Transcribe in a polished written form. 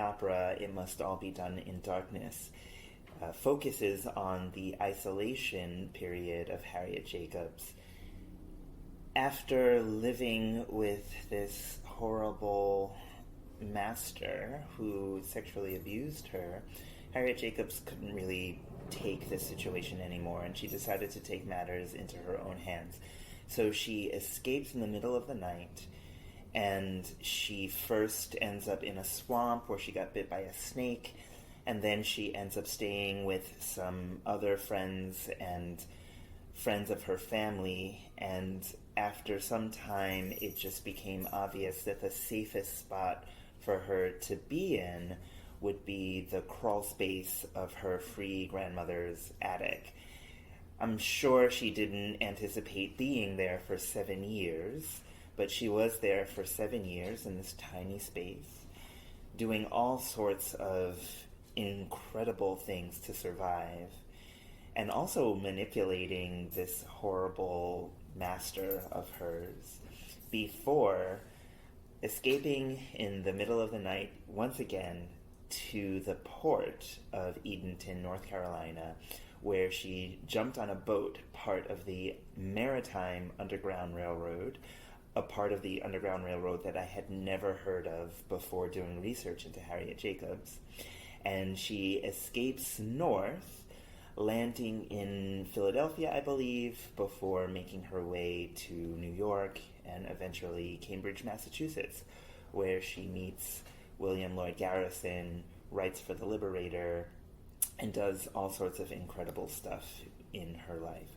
opera, It Must All Be Done in Darkness, focuses on the isolation period of Harriet Jacobs. After living with this horrible master who sexually abused her, Harriet Jacobs couldn't really take this situation anymore, and she decided to take matters into her own hands. So she escapes in the middle of the night, and she first ends up in a swamp where she got bit by a snake, and then she ends up staying with some other friends and friends of her family, and after some time it just became obvious that the safest spot for her to be in would be the crawl space of her free grandmother's attic. I'm sure she didn't anticipate being there for 7 years, but she was there for 7 years in this tiny space, doing all sorts of incredible things to survive, and also manipulating this horrible master of hers before escaping in the middle of the night once again to the port of Edenton, North Carolina, where she jumped on a boat, part of the Maritime Underground Railroad, a part of the Underground Railroad that I had never heard of before doing research into Harriet Jacobs. And she escapes north, landing in Philadelphia, I believe, before making her way to New York and eventually Cambridge, Massachusetts, where she meets William Lloyd Garrison, writes for The Liberator, and does all sorts of incredible stuff in her life.